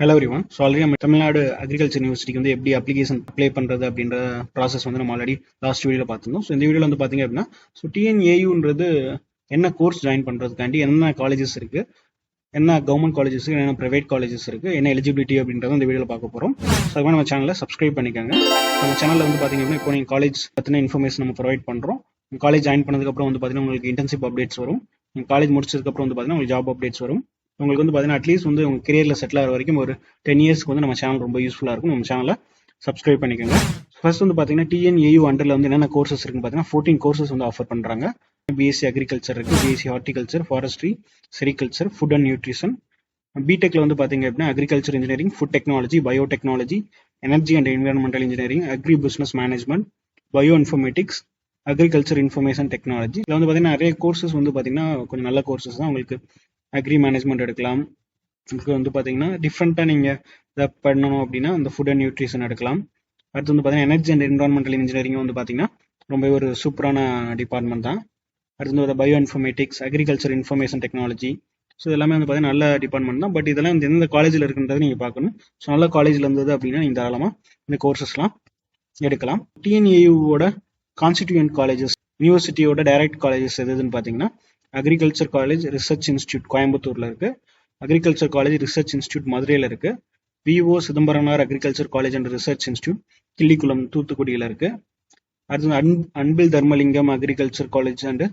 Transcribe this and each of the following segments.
Hello everyone. So already நம்ம Tamil Nadu agriculture யூனிவர்சிட்டிக்கு வந்து எப்படி அப்ளிகேஷன் அப்ளை பண்ணுறது அப்படின்ற ப்ராசஸ் வந்து நம்ம ஆல்ரெடி லாஸ்ட் வீடியோவில் பார்த்துருந்தோம். ஸோ இந்த வீடியோவில் வந்து பார்த்தீங்க அப்படின்னா டிஎன்ஏயுன்றது என்ன கோர்ஸ் ஜாயின் பண்ணுறதுக்காண்டி என்ன காலேஜஸ் இருக்குது, என்ன கவர்மெண்ட் காலேஜஸ் இருக்குது, என்ன ப்ரைவேட் காலேஜஸ் இருக்குது, என்ன எலிஜிபிலிட்டி அப்படின்றத இந்த வீடியோவில் பார்க்க போகிறோம். ஸோ அதுமாதிரி நம்ம சேனலை சப்ஸ்கிரைப் பண்ணிக்கோங்க. நம்ம சேனலில் வந்து பார்த்தீங்க அப்படின்னா இப்போ நீங்கள் காலேஜ் பற்றின இன்ஃபர்மேஷன் நம்ம ப்ரொவைட் பண்ணுறோம். காலேஜ் ஜாயின் பண்ணதுக்கப்புறம் வந்து பார்த்தீங்கன்னா உங்களுக்கு இன்டர்ன்ஷிப் அப்டேட்ஸ் வரும். காலேஜ் முடிச்சதுக்கப்புறம் வந்து பார்த்தீங்கன்னா உங்களுக்கு ஜாப் அப்டேட்ஸ் வரும். உங்களுக்கு வந்து பார்த்தீங்கன்னா அட்லீஸ்ட் வந்து உங்கள் கரியரில் செட்டில் ஆகிற வரைக்கும் ஒரு 10 இயர்ஸ்க்கு வந்து நம்ம சேனல் ரொம்ப யூஸ்ஃபுல்லாக இருக்கும். நம்ம சேனலை சப்ஸ்கிரைப் பண்ணிக்கோங்க. ஃபர்ஸ்ட் வந்து பார்த்தீங்கன்னா டிஎன்ஏயு அண்டரில் வந்து என்னென்ன கோர்சஸ் இருக்குன்னு பார்த்தீங்கன்னா 14 கோர்சஸ் வந்து ஆஃபர் பண்ணுறாங்க. பிஎஸ்சி அக்ரிகல்ச்சர் இருக்குது, BSc horticulture, forestry, sericulture, food and nutrition. பிடெக்ல வந்து பார்த்தீங்க அப்படின்னா agriculture engineering, food technology, biotechnology, energy and environmental engineering, agri business management, bio informatics, agriculture information technology. இதில் வந்து பார்த்தீங்கன்னா நிறைய கோர்சஸ் வந்து பார்த்தீங்கன்னா கொஞ்சம் நல்ல கோர்சஸ் தான். உங்களுக்கு அக்ரி மேனேஜ்மெண்ட் எடுக்கலாம். உங்களுக்கு வந்து பார்த்தீங்கன்னா டிஃப்ரெண்ட்டாக நீங்கள் இதை பண்ணணும் அப்படின்னா இந்த ஃபுட் அண்ட் நியூட்ரிஷன் எடுக்கலாம். அடுத்து வந்து பார்த்தீங்கன்னா எனர்ஜி அண்ட் என்விரான்மெண்டல் இன்ஜினியரிங் வந்து பார்த்தீங்கன்னா ரொம்ப ஒரு சூப்பரான டிபார்ட்மெண்ட் தான். அடுத்து வந்து bio informatics, agriculture information technology. So எல்லாமே வந்து பார்த்தீங்கன்னா நல்ல டிபார்ட்மெண்ட் தான். பட் இதெல்லாம் வந்து எந்த காலேஜில் இருக்குன்றதை நீங்கள் பார்க்கணும். ஸோ நல்ல காலேஜில் இருந்தது அப்படின்னா நீங்கள் தாராளமாக இந்த கோர்சஸ்லாம் எடுக்கலாம். டிஎன்ஏயுவோட கான்ஸ்டிடியூயன்ட் காலேஜஸ், யூனிவர்சிட்டியோட டைரக்ட் காலேஜஸ் எதுன்னு பார்த்தீங்கன்னா அக்ரிகல்ச்சர் காலேஜ் ரிசர்ச் இன்ஸ்டியூட் கோயம்புத்தூரில் இருக்குது, அக்ரிகல்ச்சர் காலேஜ் ரிசர்ச் இன்ஸ்டியூட் மதுரையில் இருக்குது, VO Chidambaranar agriculture college and research institute Killikulam தூத்துக்குடியில் இருக்குது. அடுத்து Anbil Dharmalingam agriculture college and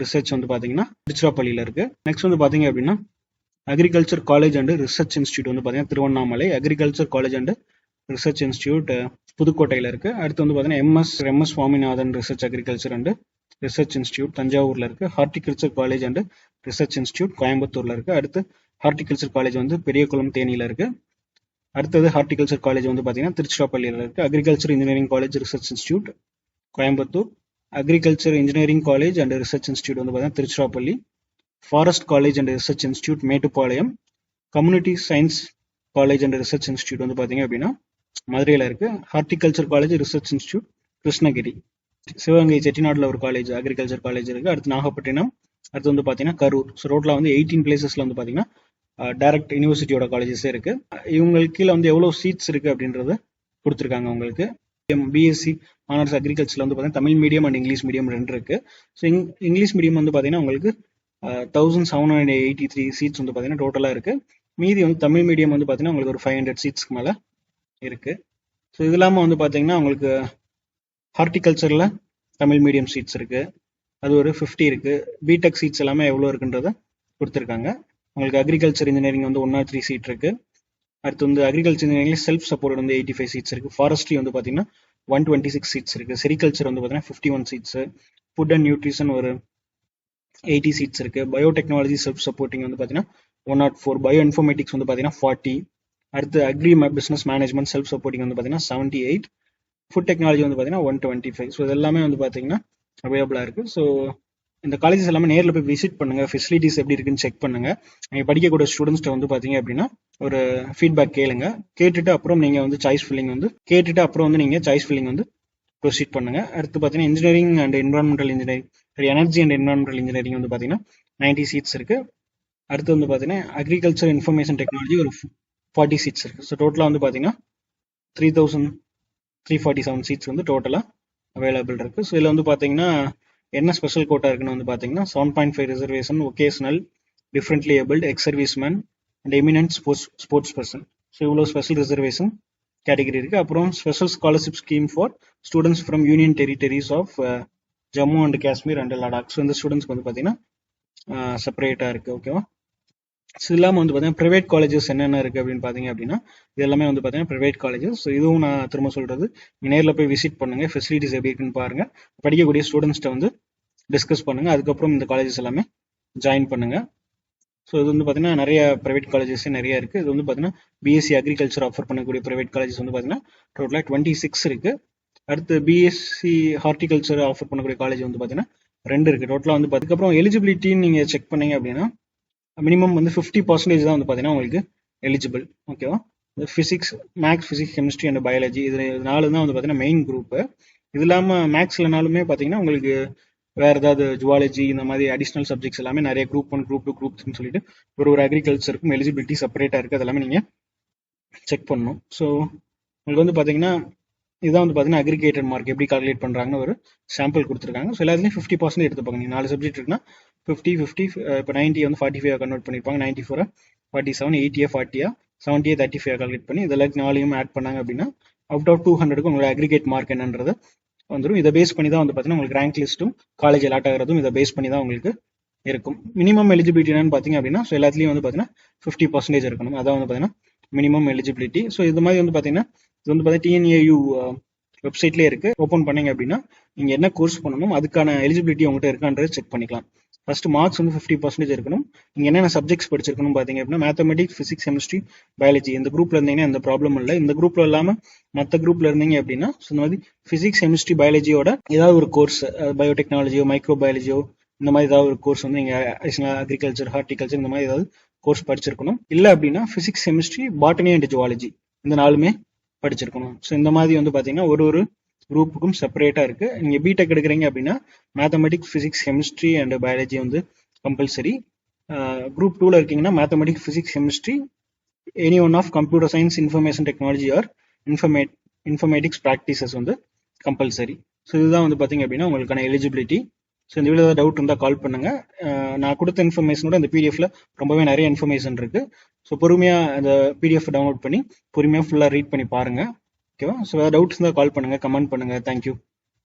research வந்து பார்த்தீங்கன்னா திருச்சிராப்பள்ளியில் இருக்குது. நெக்ஸ்ட் வந்து பார்த்தீங்க அப்படின்னா agriculture college and research institute வந்து பார்த்தீங்கன்னா Tiruvannamalai, agriculture college and research institute புதுக்கோட்டையில் இருக்குது. அடுத்து வந்து பார்த்தீங்கன்னா MS Swaminathan research agriculture and research institute தஞ்சாவூரில் இருக்குது. Horticulture college and research institute கோயம்புத்தூரில் இருக்குது. அடுத்து ஹார்டிகல்ச்சர் காலேஜ் வந்து பெரியகுளம் தேனியில் இருக்குது. அடுத்தது ஹார்டிகல்ச்சர் காலேஜ் வந்து பார்த்தீங்கன்னா திருச்சிராப்பள்ளியில் இருக்குது. Agriculture engineering college research institute Coimbatore, agriculture engineering college and research institute வந்து பார்த்தீங்கன்னா Tiruchirappalli, forest college and research institute Mettupalayam, community science college and research institute வந்து பார்த்தீங்க அப்படின்னா மதுரையில் இருக்குது. Horticulture college research institute Krishnagiri, Sivaganga செட்டிநாட்டில் ஒரு காலேஜ் அக்ரிகல்ச்சர் காலேஜ் இருக்குது. அடுத்து நாகப்பட்டினம், அடுத்து வந்து பார்த்தீங்கன்னா கரூர். ஸோ ரோட்டில் வந்து 18 பிளேசஸில் வந்து பார்த்தீங்கன்னா டைரக்ட் யூனிவர்சிட்டியோட காலேஜஸே இருக்குது. இவங்களுக்கு கீழே வந்து எவ்வளோ சீட்ஸ் இருக்குது அப்படின்றத கொடுத்துருக்காங்க உங்களுக்கு. பிஎஸ்சி ஆனர்ஸ் அக்ரிகல்ச்சரில் வந்து பார்த்தீங்கன்னா Tamil medium and English medium 2 இருக்குது. ஸோ இங்கிலீஷ் மீடியம் வந்து பார்த்தீங்கன்னா உங்களுக்கு 1783 சீட்ஸ் வந்து பார்த்தீங்கன்னா டோட்டலாக இருக்குது. மீதி வந்து தமிழ் மீடியம் வந்து பார்த்தீங்கன்னா உங்களுக்கு ஒரு 500 சீட்ஸ்க்கு மேலே இருக்குது. ஸோ இது இல்லாமல் வந்து பார்த்தீங்கன்னா உங்களுக்கு ஹார்டிகல்ச்சரில் தமிழ் மீடியம் சீட்ஸ் இருக்குது, அது ஒரு 50 இருக்குது. பிடெக் சீட்ஸ் எல்லாமே எவ்வளோ இருக்குன்றத கொடுத்துருக்காங்க. உங்களுக்கு அக்ரிகல்ச்சர் இன்ஜினியரிங் வந்து 103 சீட் இருக்குது. அடுத்து வந்து அக்ரிகல்ச்சர் இன்ஜினியரிங் செல்ஃப் சப்போர்ட் வந்து 85 சீட்ஸ் இருக்குது. ஃபாரஸ்ட்ரி வந்து பார்த்தீங்கன்னா 126 சீட்ஸ் இருக்குது. செரிகல்ச்சர் வந்து பார்த்தீங்கன்னா 51 சீட்ஸு, ஃபுட் அண்ட் நியூட்ரிஷன் ஒரு 80 சீட்ஸ் இருக்குது. பயோடெக்னாலஜி செல்ஃப் சப்போர்ட்டிங் வந்து பார்த்தீங்கன்னா 104, பயோ இன்ஃபர்மேட்டிக்ஸ் வந்து பார்த்தீங்கன்னா 40, அடுத்து agri business management self supporting வந்து பார்த்தீங்கன்னா 78, ஃபுட் டெக்னாலஜி வந்து பார்த்தீங்கன்னா 125. ஸோ இது எல்லாமே வந்து பார்த்தீங்கன்னா அவைலபிளாக இருக்குது. ஸோ இந்த காலேஜஸ் எல்லாமே நேரில் போய் விசிட் பண்ணுங்கள், ஃபெசிலிட்டிஸ் எப்படி இருக்குன்னு செக் பண்ணுங்கள். நீங்கள் படிக்கக்கூடிய ஸ்டூடெண்ட்ஸ்ட்டு வந்து பார்த்தீங்க அப்படின்னா ஒரு ஃபீட்பேக் கேளுங்க. கேட்டுட்டு அப்புறம் நீங்கள் வந்து சாய்ஸ் ஃபில்லிங் வந்து ப்ரொசீட் பண்ணுங்கள். அடுத்து பார்த்தீங்கன்னா engineering and environmental engineering, energy and environmental engineering வந்து பார்த்தீங்கன்னா 90 சீட்ஸ் இருக்குது. அடுத்து வந்து பார்த்தீங்கன்னா அக்ரிகல்ச்சர் இன்ஃபர்மேஷன் டெக்னாலஜி ஒரு 40 சீட்ஸ் இருக்குது. ஸோ டோட்டலாக வந்து பார்த்தீங்கன்னா 3347 சீட்ஸ் வந்து டோட்டலாக அவைலபிள் இருக்குது. ஸோ இதில் வந்து பார்த்தீங்கன்னா என்ன ஸ்பெஷல் கோட்டா இருக்குன்னு வந்து பார்த்தீங்கன்னா 7.5 reservation, vocational, differently abled, ex serviceman and eminent sports person. So இவ்வளோ ஸ்பெஷல் ரிசர்வேஷன் கேட்டகரி இருக்குது. அப்புறம் special scholarship scheme for students from union territories of Jammu and Kashmir and Ladakh. So இந்த ஸ்டூடெண்ட்ஸ்க்கு வந்து பார்த்தீங்கன்னா செப்பரேட்டாக இருக்குது. ஓகேவா? ஸோ இல்லாமல் வந்து பார்த்தீங்கன்னா ப்ரைவேட் காலேஜஸ் என்னென்ன இருக்குது அப்படின்னு பார்த்தீங்க அப்படின்னா இது எல்லாமே வந்து பார்த்தீங்கன்னா ப்ரைவேட் காலேஜஸ். ஸோ இதுவும் நான் திரும்ப சொல்கிறது, நேரில் போய் விசிட் பண்ணுங்கள், ஃபெசிலிட்டிஸ் எப்படி இருக்குன்னு பாருங்கள், படிக்கக்கூடிய ஸ்டூடெண்ட்ஸ்கிட்ட வந்து டிஸ்கஸ் பண்ணுங்கள், அதுக்கப்புறம் இந்த காலேஜஸ் எல்லாமே ஜாயின் பண்ணுங்கள். ஸோ இது வந்து பார்த்தீங்கன்னா நிறைய ப்ரைவேட் காலேஜஸே நிறைய இருக்குது. இது வந்து பார்த்தீங்கன்னா பிஎஸ்சி அக்ரிகல்ச்சர் ஆஃபர் பண்ணக்கூடிய ப்ரைவேட் காலேஜஸ் வந்து பார்த்தீங்கன்னா டோட்டலாக 26 இருக்குது. அடுத்து பிஎஸ்சி ஹார்டிகல்ச்சர் ஆஃபர் பண்ணக்கூடிய காலேஜ் வந்து பார்த்தீங்கன்னா 2 இருக்குது. டோட்டலாக வந்து அதுக்கப்புறம் எலிஜிபிலிட்டின்னு நீங்கள் செக் பண்ணீங்க அப்படின்னா மினிமம் வந்து 50% தான் வந்து பார்த்தீங்கன்னா உங்களுக்கு எலிஜிபிள். ஓகேவா? Physics, maths, physics, chemistry and biology இது 4 தான் வந்து பார்த்தீங்கன்னா மெயின் குரூப்பு. இது இல்லாமல் மேக்ஸ்லனாலுமே பார்த்தீங்கன்னா உங்களுக்கு வேறு ஏதாவது ஜுவாலஜி இந்த மாதிரி அடிஷ்னல் சப்ஜெக்ட்ஸ் எல்லாமே நிறைய குரூப் 1, குரூப் 2, குரூப் 3 சொல்லிட்டு ஒரு அக்ரிகல்ச்சருக்கும் எலிஜிபிலிட்டி செப்பரேட்டாக இருக்குது. அதெல்லாமே நீங்கள் செக் பண்ணணும். ஸோ உங்களுக்கு வந்து பார்த்தீங்கன்னா இதான் வந்து பார்த்தீங்கன்னா அக்ரிகேட்டட் மார்க் எப்படி கால்குலேட் பண்ணுறாங்கன்னு ஒரு சாம்பிள் கொடுத்துருக்காங்க. ஸோ எல்லாத்துலேயும் 50% எடுத்துப்பாங்க. நீங்கள் 4 சப்ஜெக்ட் இருக்குன்னா 50 இப்போ 90 வந்து 45 கன்வெர்ட் பண்ணியிருப்பாங்க, 94 47, 80 40, 70 35 கால்குலேட் பண்ணி இதெல்லாம் 4 ஆட் பண்ணாங்க அப்படின்னா அவுட் ஆஃப் 200க்கு உங்களோட அக்ரிகேட் மார்க் என்னன்றது வந்துடும். இதை பேஸ் பண்ணி தான் வந்து பார்த்தீங்கன்னா உங்களுக்கு ரேங்க் லிஸ்ட்டும் காலேஜ் அலாட் ஆகிறதும் இதை பேஸ் பண்ணி தான் உங்களுக்கு இருக்கும். மினிமம் எலிஜிபிலிட்டி என்னன்னு பார்த்தீங்க அப்படின்னா ஸோ எல்லாத்துலேயும் வந்து பார்த்தீங்கன்னா 50% இருக்கணும். அதான் வந்து பார்த்தீங்கன்னா மினிமம் எலிஜிபிலிட்டி. ஸோ இது மாதிரி வந்து பார்த்தீங்கன்னா இது வந்து பார்த்தீங்கன்னா டிஎன்ஏயு வெப்சைட்லேயே இருக்கு. ஓப்பன் பண்ணீங்க அப்படின்னா நீங்க என்ன கோர்ஸ் பண்ணணும் அதுக்கான எலிஜிபிலிட்டி உங்கள்கிட்ட இருக்கான்றது செக் பண்ணிக்கலாம். ஃபர்ஸ்ட் மார்க்ஸ் வந்து 50% இருக்கணும். நீங்க என்னென்ன சப்ஜெக்ட்ஸ் படிச்சிருக்கணும் பார்த்தீங்க அப்படின்னா மேத்தமெட்டிக்ஸ், பிசிக்ஸ், கெமிஸ்ட்ரி, பயாலஜி இந்த குரூப்ல இருந்தீங்கன்னா எந்த ப்ராப்ளம் இல்லை. இந்த குரூப்ல இல்லாம மற்ற குரூப்ல இருந்தீங்க அப்படின்னா இந்த மாதிரி பிசிக்ஸ், கெமிஸ்ட்ரி, பயாலஜியோட ஏதாவது ஒரு கோர்ஸ் பயோடெக்னாலஜியோ மைக்ரோ பயாலஜியோ இந்த மாதிரி ஏதாவது ஒரு கோர்ஸ் வந்து நீங்க அக்ரிகல்ச்சர், ஹார்டிகல்ச்சர் இந்த மாதிரி ஏதாவது கோர்ஸ் படிச்சிருக்கணும். இல்லை அப்படின்னா physics, chemistry, botany and zoology இந்த 4மே படிச்சிருக்கணும். ஸோ இந்த மாதிரி வந்து பார்த்தீங்கன்னா ஒரு குரூப்புக்கும் செப்பரேட்டாக இருக்கு. நீங்கள் பிடெக் எடுக்கிறீங்க அப்படின்னா mathematics, physics, chemistry and biology வந்து கம்பல்சரி. குரூப் 2ல இருக்கீங்கன்னா mathematics, physics, chemistry, any one of computer science, information technology or informatics practices வந்து கம்பல்சரி. ஸோ இதுதான் வந்து பார்த்தீங்க அப்படின்னா உங்களுக்கான எலிஜிபிலிட்டி. ஸோ இந்த வீடியோ ஏதாவது டவுட் இருந்தால் கால் பண்ணுங்க. நான் கொடுத்த இன்ஃபர்மேஷனோட இந்த பிடிஎஃப்ல ரொம்பவே நிறைய இன்ஃபர்மேஷன் இருக்கு. ஸோ பொறுமையாக அந்த பிடிஎஃப் டவுன்லோட் பண்ணி பொறுமையாக ஃபுல்லாக ரீட் பண்ணி பாருங்க. ஓகேவா? ஸோ ஏதாவது டவுட்ஸ் இருந்தால் கால் பண்ணுங்க, கமெண்ட் பண்ணுங்க. தேங்க்யூ.